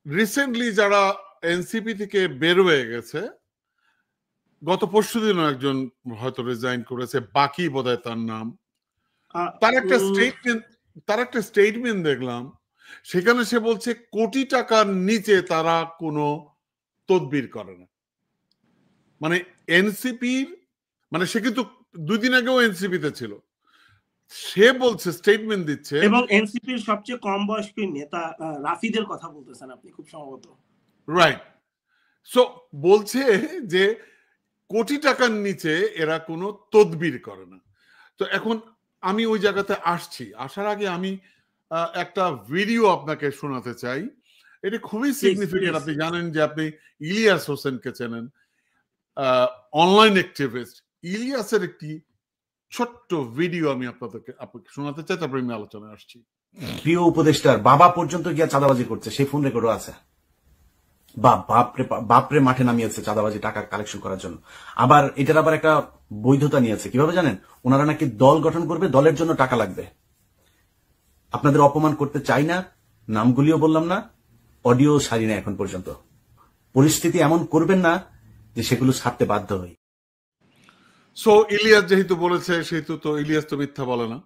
Recently যারা NCP থেকে বের হয়ে গেছে, গত পরশুদিনও একজন হয়তো রিজাইন করেছে, বাকি বোধহয় তার নাম। তার একটা স্টেটমেন্ট দেখলাম, সেখানে সে বলছে কোটি টাকার নিচে তারা কোনো তদবির করে না। মানে এনসিপির, মানে সে কিন্তু 2 দিন আগেও এনসিপিতে ছিল, সে বলছে, স্টেটমেন্ট দিচ্ছে। এবং এনসিপির সবচেয়ে কম বয়স্ক নেতা রাফিদের কথা বলতেছেন আপনি খুব সম্ভবত, রাইট? সো বলছে যে কোটি টাকার নিচে এরা কোনো তদবির করে না। তো এখন আমি ওই জায়গাতে আসছি, আসার আগে আমি একটা ভিডিও আপনাকে শোনাতে চাই। এটা খুবই সিগনিফিকেন্ট। আপনি জানেন যে আপনি ইলিয়াস হোসেনকে চেনেন, অনলাইন অ্যাক্টিভিস্ট। ইলিয়াসের একটি ছোট্ট ভিডিও আমি আপনাকে শোনাতে চাই, তারপরে আমি আলোচনায় আসছি। প্রিয় উপদেষ্টার বাবা পর্যন্ত গিয়া চাঁদাবাজি করছে, সেই ফোন রেকর্ডও আছে। বাপরে মাঠে নামিয়েছে চাঁদাবাজি টাকা কালেকশন করার জন্য। আবার এটার আবার একটা বৈধতা নিয়েছে, কিভাবে জানেন? ওনারা নাকি দল গঠন করবে, দলের জন্য টাকা লাগবে। আপনাদের অপমান করতে চাই না, নামগুলিও বললাম না, অডিও সারি না এখন পর্যন্ত। পরিস্থিতি এমন করবেন না যে সেগুলো ছাড়তে বাধ্য হই। সো ইলিয়াস যেহেতু বলেছে, সেহেতু তো ইলিয়াস তো মিথ্যা বলে না।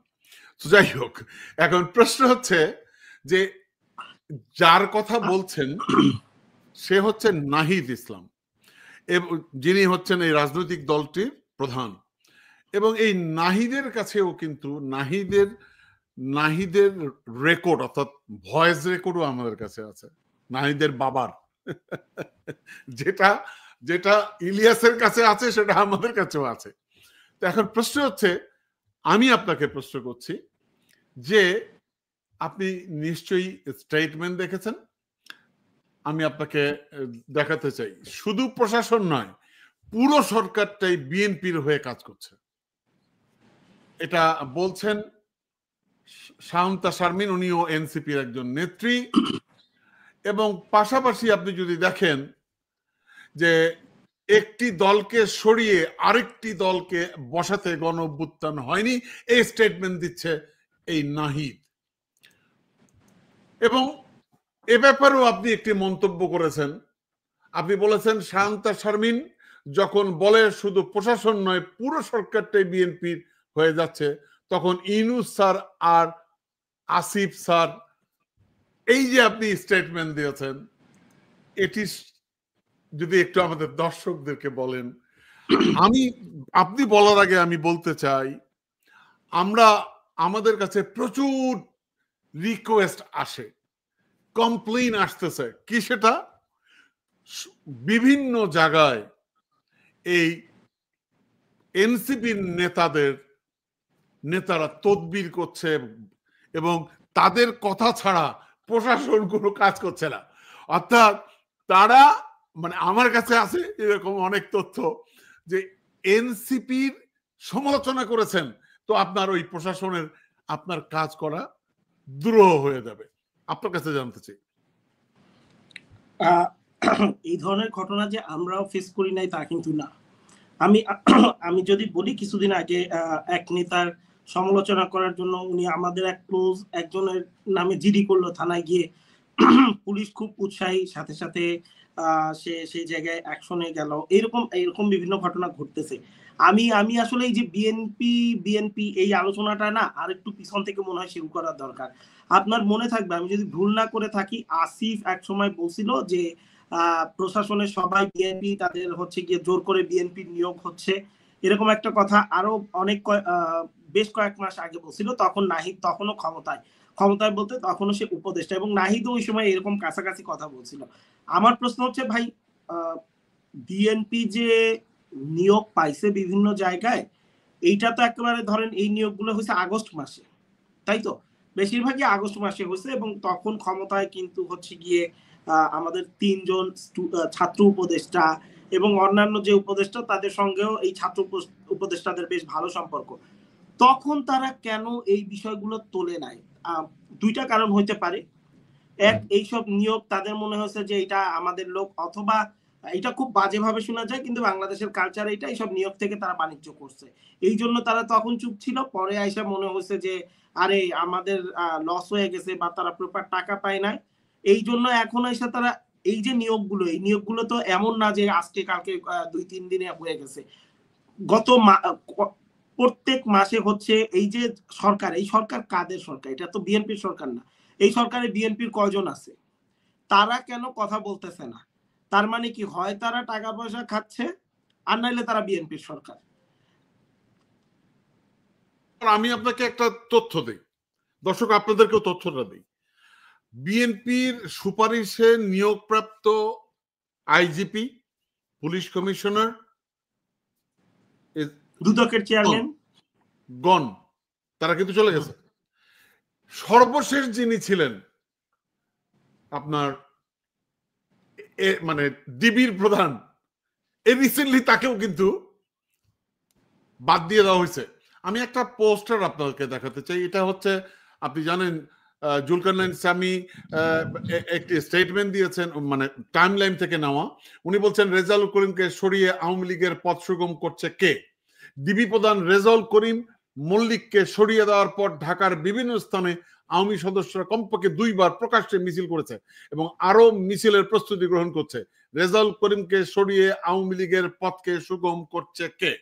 তো যাই হোক, এখন প্রশ্ন হচ্ছে যে যার কথা বলছেন সে হচ্ছে নাহিদ ইসলাম, যিনি হচ্ছেন এই রাজনৈতিক দলটির প্রধান। এবং এই নাহিদের কাছেও কিন্তু নাহিদের রেকর্ড, অর্থাৎ ভয়েস রেকর্ডও আমাদের কাছে আছে, নাহিদের বাবার। যেটা ইলিয়াসের কাছে আছে সেটা আমাদের কাছেও আছে। তো এখন প্রশ্ন হচ্ছে, আমি আপনাকে প্রশ্ন করছি যে আপনি নিশ্চয়ই স্টেটমেন্ট দেখেছেন। আমি আপনাকে দেখাতে চাই, শুধু প্রশাসন নয়, পুরো সরকারটাই বিএনপির হয়ে কাজ করছে। এটা বলছেন শান্তা শারমিন, উনিও এনসিপির একজন নেত্রী। এবং পাশাপাশি আপনি যদি দেখেন যে একটি দলকে সরিয়ে আরেকটি দলকে বসাতে গণ অভ্যুত্থান হয়নি, এই স্টেটমেন্ট দিচ্ছে এই নাহিদ। এবং এ ব্যাপারেও আপনি একটি মন্তব্য করেছেন। আপনি বলেছেন শান্তা শারমিন যখন বলে শুধু প্রশাসন নয় পুরো সরকারটাই বিএনপির হয়ে যাচ্ছে, তখন ইউনূস স্যার আর আসিফ স্যার, এই যে আপনি স্টেটমেন্ট দিয়েছেন, এটি যদি একটু আমাদের দর্শকদেরকে বলেন। আপনি বলার আগে আমি বলতে চাই, আমাদের কাছে প্রচুর রিকোয়েস্ট আসে, কমপ্লেইন আসতেছে, কি সেটা? বিভিন্ন জায়গায় এই এনসিপির নেতারা তদবির করছে এবং তাদের কথা ছাড়া প্রশাসন কোনো কাজ করছে না। অর্থাৎ তারা, মানে আমার কাছে আছে এরকম অনেক তথ্য যে এনসিপির সমালোচনা করেছেন, তো আপনার ওই প্রশাসনের আপনার কাজ করা দ্রুহ হয়ে যাবে। আপনার কাছে জানতে চাই। এই ধরনের ঘটনা যে আমরাও ফেস করি নাই তা কিন্তু না। আমি যদি বলি, কিছুদিন আগে এক নেতার সমালোচনা করার জন্য উনি আমাদের এক ক্লোজ একজনের নামে জিডি করলো থানায় গিয়ে। পুলিশ খুব উৎসাহী, সাথে সাথে সে সেই জায়গায় অ্যাকশনে গেল। এরকম বিভিন্ন ঘটনা ঘটতেছে। আমি আসলে এই যে বিএনপি এই আলোচনাটা না আর একটু পিছন থেকে মনে হয় শুরু করার দরকার। আপনার মনে থাকবে, আমি যদি ভুল না করে থাকি, আসিফ এক সময় বলছিল যে প্রশাসনের সবাই বিএনপি, তাদের হচ্ছে গিয়ে জোর করে বিএনপি নিয়োগ হচ্ছে, এরকম একটা কথা আরো বেশ কয়েক মাস আগে বলছিল। তখন নাহিদ তখনও ক্ষমতায় বলতে তখনও সে উপদেষ্টা, এবং নাহিদও ওই সময় এরকম কাছাকাছি কথা বলছিল। আমার প্রশ্ন হচ্ছে ভাই, বিএনপি যে নিয়োগ পাইছে বিভিন্ন জায়গায়, এইটা তো একেবারে ধরেন এই নিয়োগগুলো হয়েছে আগস্ট মাসে, তাই তো? বেশিরভাগই আগস্ট মাসে হয়েছে, এবং তখন ক্ষমতায় কিন্তু হচ্ছে গিয়ে আমাদের 3 জন ছাত্র উপদেষ্টা এবং অন্যান্য যে উপদেষ্টা তাদের সঙ্গেও এই ছাত্র উপদেষ্টাদের বেশ ভালো সম্পর্ক। তখন তারা কেন এই বিষয়গুলো তোলে নাই? 2টা কারণ হইতে পারে। এক, এইসব নিয়োগ তাদের মনে হয়েছে যে এটা আমাদের লোক, অথবা এটা খুব বাজেভাবে শোনা যায় কিন্তু বাংলাদেশের কালচার এটা, এইসব নিয়োগ থেকে তারা বাণিজ্য করছে, এই জন্য তারা তখন চুপ ছিল। পরে আইসা মনে হয়েছে যে আরে আমাদের লস হয়ে গেছে বা তারা প্রপার টাকা পায় নাই, এই জন্য এখন এসে তারা এই যে নিয়োগগুলো, এই নিয়োগগুলো তো এমন না যে আজকে কালকে 2-3 দিনে হয়ে গেছে। গত প্রত্যেক মাসে হচ্ছে এই যে সরকার, এই সরকার কাদের সরকার? এটা তো বিএনপির সরকার না। এই সরকারে বিএনপির কয়জন আছে? তারা কেন কথা বলতেছে না? তার মানে কি, হয় তারা টাকা পয়সা খাচ্ছে আর নাইলে তারা বিএনপির সরকার। আমি আপনাকে একটা তথ্য দিই, দর্শক আপনাদেরকেও তথ্যটা দিই। বিএনপির সুপারিশে নিয়োগপ্রাপ্ত আইজিপি, পুলিশ কমিশনার, দুদকের চেয়ারম্যান গণ, তারা কিন্তু চলে গেছে। সর্বশেষ যিনি ছিলেন আপনার মানে ডিবির প্রধান, এই রিসেন্টলি তাকেও কিন্তু বাদ দিয়ে দেওয়া হয়েছে। আমি একটা পোস্টার আপনাদেরকে দেখাতে চাই। এটা হচ্ছে, আপনি জানেন জুলকারনাইন সামি একটি স্টেটমেন্ট দিয়েছেন, মানে টাইমলাইন থেকে নেওয়া। উনি বলছেন রেজাউল করিমকে সরিয়ে আওয়ামী লীগের পথ সুগম করছে কে? ডিবি প্রধান রেজাউল করিম মল্লিককে সরিয়ে দেওয়ার পর ঢাকার বিভিন্ন স্থানে আওয়ামী সদস্যরা কমপক্ষে 2 বার প্রকাশ্যে মিছিল করেছে এবং আরো মিছিলের প্রস্তুতি গ্রহণ করছে। রেজাউল করিমকে সরিয়ে আওয়ামী লীগের পথকে সুগম করছে কে?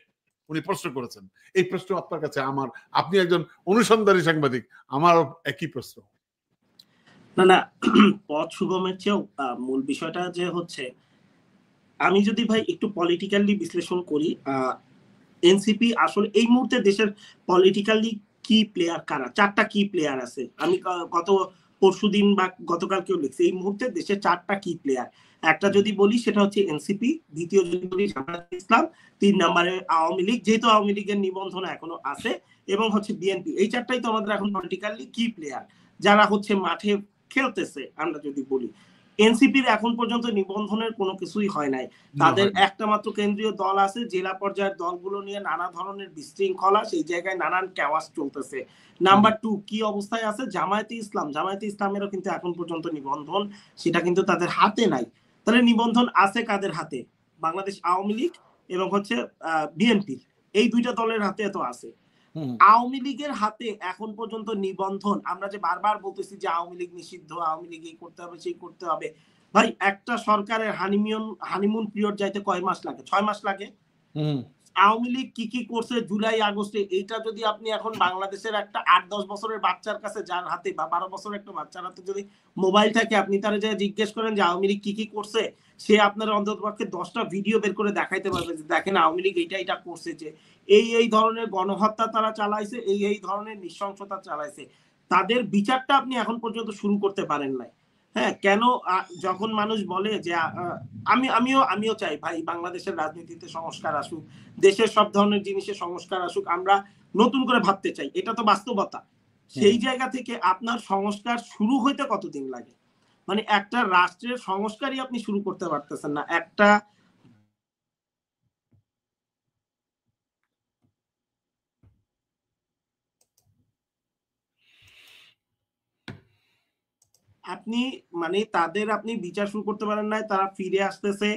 উনি প্রশ্ন করেছেন। এই প্রশ্ন আপনার কাছে আমার, আপনি একজন অনুসন্ধানী সাংবাদিক, আমার একই প্রশ্ন। না, পথ সুগমের চেয়েও মূল বিষয়টা যে হচ্ছে, আমি যদি ভাই একটু পলিটিক্যালি বিশ্লেষণ করি, এনসিপি আসলে এই মুহূর্তে দেশের পলিটিক্যালি কি প্লেয়ার কারা? 4টা কি প্লেয়ার আছে। আমি গত পরশুদিন বা গতকালকেও লিখছি, এই মুহূর্তে দেশের 4টা কি প্লেয়ার। একটা যদি বলি সেটা হচ্ছে এনসিপি, দ্বিতীয় যদি বলি জামায়াতে ইসলাম, 3 নম্বরে আওয়ামী লীগ, যেহেতু আওয়ামী লীগের নিবন্ধন এখনো আছে, এবং হচ্ছে বিএনপি। এই 4টাই তো আমাদের এখন পলিটিক্যালি কি প্লেয়ার, যারা হচ্ছে মাঠে খেলতেছে। আমরা যদি বলি এনসিপির এখন পর্যন্ত নিবন্ধনের কোনো কিছুই হয় নাই। তাদের একটা মাত্র কেন্দ্রীয় দল আছে, জেলা পর্যায়ের দলগুলো নিয়ে নানা ধরনের বিশৃঙ্খলা, সেই জায়গায় নানান কেওয়াস চলতেছে। নাম্বার 2 কি অবস্থায় আছে? জামায়াতে ইসলাম। জামায়াতে ইসলামেরও কিন্তু এখন পর্যন্ত নিবন্ধন সেটা কিন্তু তাদের হাতে নাই। তাহলে নিবন্ধন আছে কাদের হাতে? বাংলাদেশ আওয়ামী লীগ এবং হচ্ছে বিএনপি, এই 2টা দলের হাতে তো আছে। আওয়ামী লীগের হাতে এখন পর্যন্ত নিবন্ধন, আমরা যে বারবার বলতেছি যে আওয়ামী লীগ নিষিদ্ধ, আওয়ামী লীগ এই করতে হবে সেই করতে হবে, ভাই একটা সরকারের হানিমুন পিরিয়ড যাইতে কয় মাস লাগে? 6 মাস লাগে। আওয়ামী লীগ কি কি করছে জুলাই আগস্টে, এইটা যদি আপনি এখন বাংলাদেশের একটা 8-10 বছরের বাচ্চার কাছে, যার হাতে বা 12 বছরের একটা বাচ্চার হাতে যদি মোবাইল থাকে, আপনি তারা যে জিজ্ঞেস করেন যে আওয়ামী লীগ কি কি করছে, সে আপনার অন্ততপক্ষে 10টা ভিডিও বের করে দেখাইতে পারবে যে দেখেন আওয়ামী লীগ এটা করছে, যে এই ধরনের গণহত্যা তারা চালাইছে, এই ধরনের নৃশংসতা চালাইছে। তাদের বিচারটা আপনি এখন পর্যন্ত শুরু করতে পারেন নাই। হ্যাঁ, কেন? যখন মানুষ বলে যে আমিও চাই ভাই বাংলাদেশের রাজনীতিতে সংস্কার আসুক, দেশের সব ধরনের জিনিসে সংস্কার আসুক, আমরা নতুন করে ভাবতে চাই, এটা তো বাস্তবতা। সেই জায়গা থেকে আপনার সংস্কার শুরু হইতে কতদিন লাগে? মানে একটা রাষ্ট্রের সংস্কারই আপনি শুরু করতে পারতেছেন না। একটা আপনি মানে তাদের আপনি বিচার শুরু করতে পারেন নাই, তারা ফিরে আসতেছে।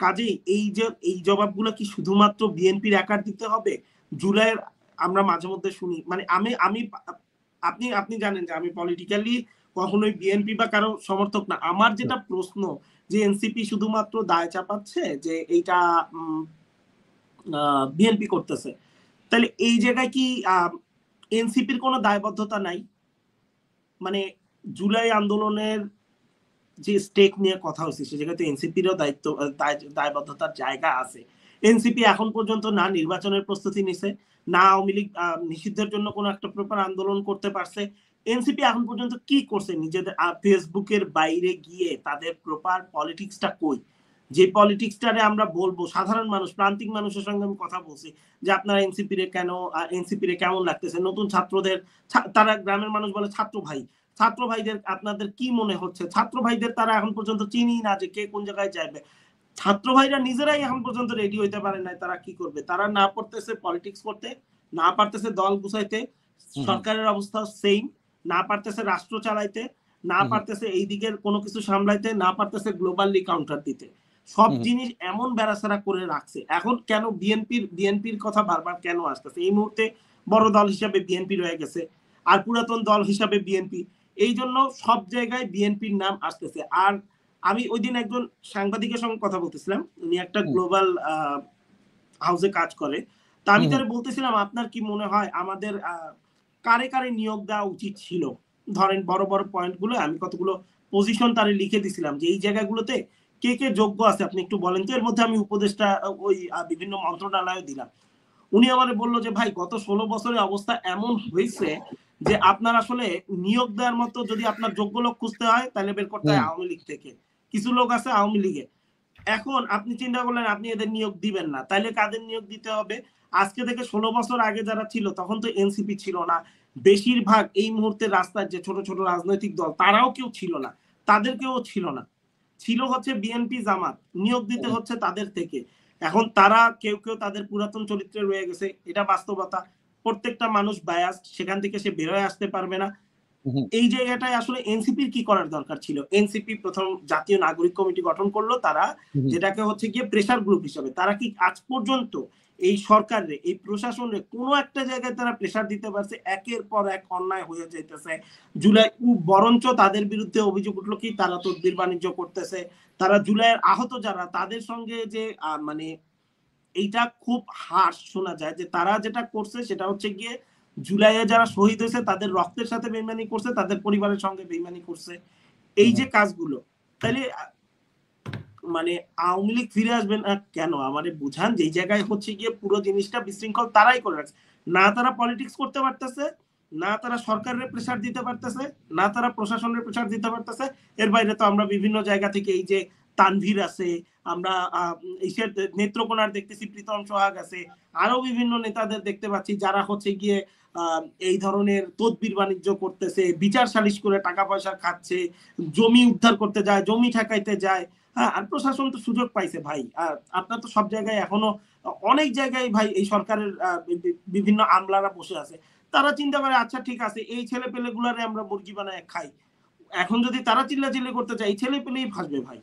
কাজেই এই জবাবগুলো কি শুধুমাত্র বিএনপির একার দিতে হবে? জুলাইয়ের আমরা মাঝে মধ্যে শুনি, মানে আমি আপনি জানেন যে আমি পলিটিক্যালি কখনোই বিএনপি বা কারো সমর্থক না। আমার যেটা প্রশ্ন, যে এনসিপি শুধুমাত্র দায় চাপাচ্ছে যে এইটা বিএনপি করতেছে, তাহলে এই জায়গায় কি এনসিপির কোনো দায়বদ্ধতা নাই? মানে জুলাই আন্দোলনের যে স্টেক নিয়ে কথা হচ্ছে, সে জায়গাতে এনসিপিরও দায়বদ্ধতার জায়গা আছে। এনসিপি এখন পর্যন্ত না নির্বাচনের প্রস্তুতি নিছে, না আওয়ামী লীগ নিষিদ্ধের জন্য কোনো একটা প্রপার আন্দোলন করতে পারছে। এনসিপি এখন পর্যন্ত কি করছে? নিজেদের ফেসবুকের বাইরে গিয়ে তাদের প্রপার পলিটিক্সটা কই? যে পলিটিক্সটারে আমরা বলবো সাধারণ মানুষ, প্রান্তিক মানুষের সঙ্গে আমি কথা বলছি যে আপনারা এনসিপিরে কেমন লাগতেছে, নতুন ছাত্রদের, তারা গ্রামের মানুষ বলে ছাত্র ভাইদের আপনাদের কি মনে হচ্ছে? ছাত্র ভাইদের তারা এখন পর্যন্ত চিনি না যে কে কোন জায়গায় যাবে। ছাত্র ভাইরা নিজেরাই এখন পর্যন্ত রেডি হইতে পারে না, তারা কি করবে? তারা না পারতেছে পলিটিক্স করতে, না পারতেছে দল গুছাইতে, সরকারের অবস্থা সেম, না পারতেছে রাষ্ট্র চালাইতে, না পারতেছে এই দিকের কোনো কিছু সামলাইতে, না পারতেছে গ্লোবালি কাউন্টার দিতে। সব জিনিস এমন বেড়াছাড়া করে রাখছে। এখন কেন বিএনপির কথা বারবার কেন আসতেছে? এই মুহূর্তে বড় দল হিসাবে বিএনপি রয়ে গেছে, আর পুরাতন দল হিসাবে বিএনপি। এই জন্য সব জায়গায় বিএনপির নাম আসতেছে। আর আমি ওই দিন একজন সাংবাদিকের সঙ্গে কথা বলতেছিলাম, উনি একটা গ্লোবাল হাউসে কাজ করে, তা আমি তারা বলতেছিলাম আপনার কি মনে হয় আমাদের কারে কারে নিয়োগ দেওয়া উচিত ছিল, ধরেন বড় বড় পয়েন্ট গুলো আমি কতগুলো পজিশন তারে লিখে দিছিলাম যে এই জায়গাগুলোতে কে কে যোগ্য আছে আপনি একটু বলেন তো। এর মধ্যে আমি উপদেষ্টা ওই বিভিন্ন মন্ত্রণালয়ে দিলাম। উনি আমারে বললো যে ভাই গত 16 বছরে অবস্থা এমন হয়েছে যে আপনার আসলে নিয়োগ দেওয়ার মতো যদি আপনার যোগ্য লোক খুঁজতে হয় তাহলে বের করতে হয় আওয়ামী লীগ থেকে, কিছু লোক আছে আওয়ামী লীগে। এখন আপনি চিন্তা করলেন আপনি এদের নিয়োগ দিবেন না, তাইলে কাদের নিয়োগ দিতে হবে? আজকে থেকে 16 বছর আগে যারা ছিল তখন তো এনসিপি ছিল না, বেশিরভাগ এই মুহূর্তে রাস্তার যে ছোট ছোট রাজনৈতিক দল তারাও কেউ ছিল না, তাদেরকেও ছিল না, ছিল হচ্ছে বিএনপি জামাত, নিয়োগ দিতে হচ্ছে তাদের থেকে। এখন তারা কেউ কেউ তাদের পুরাতন চরিত্রে রয়ে গেছে, এটা বাস্তবতা। প্রত্যেকটা মানুষ বায়াস, সেখান থেকে সে বেরোয় আসতে পারবে না। এই জায়গাটায় আসলে এনসিপির কি করার দরকার ছিল? এনসিপি প্রথম জাতীয় নাগরিক কমিটি গঠন করলো তারা, যেটাকে হচ্ছে গিয়ে প্রেসার গ্রুপ হিসেবে। তারা কি আজ পর্যন্ত এই সরকারে, এই প্রশাসনে কোনো একটা জায়গায় তারা প্রেসার দিতে পারছে? একের পর এক অন্যায় হয়ে যাইতেছে। জুলাই বরঞ্চ তাদের বিরুদ্ধে অভিযোগ উঠলো কি তারা তদবির বাণিজ্য করতেছে, তারা জুলাইয়ের আহত যারা তাদের সঙ্গে যে মানে এইটা খুব হার্শ শোনা যায় যে তারা যেটা করছে সেটা হচ্ছে গিয়ে জুলাইয়ে যারা শহীদ হয়েছে তাদের রক্তের সাথে বেইমানি করছে, তাদের পরিবারের সঙ্গে বেইমানি করছে। এই যে কাজগুলো, তাহলে মানে আওয়ামী লীগ ফিরে আসবে না কেন? আমাদের বুঝান যে এই জায়গায় হচ্ছে গিয়ে পুরো জিনিসটা বিশৃঙ্খল তারাই করে রাখছে। না তারা পলিটিক্স করতে পারতেছে, না তারা সরকারের প্রেসার দিতে পারতেছে, না তারা প্রশাসনের প্রেসার দিতে পারতেছে। এর বাইরে তো আমরা বিভিন্ন জায়গা থেকে এই যে তানভীর আছে, আমরা নেত্রকোনার দেখতেছি প্রীতম সোহাগ আছে, আরো বিভিন্ন নেতাদের দেখতে পাচ্ছি যারা হচ্ছে গিয়ে এই ধরনের তদবির বাণিজ্য করতেছে, বিচার সালিশ করে টাকা পয়সা খাচ্ছে, জমি উদ্ধার করতে যায়, জমি ঠেকাইতে যায়। হ্যাঁ, আর প্রশাসন তো সুযোগ পাইছে ভাই। আর আপনার তো সব জায়গায় এখনো অনেক জায়গায় ভাই এই সরকারের বিভিন্ন আমলারা বসে আছে, তারা চিন্তা করে আচ্ছা ঠিক আছে এই ছেলে পেলে গুলারে আমরা মুরগি বানায় খাই, এখন যদি তারা চিল্লাচিল্লি করতে চায় এই ছেলে পেলেই ফাঁসবে ভাই।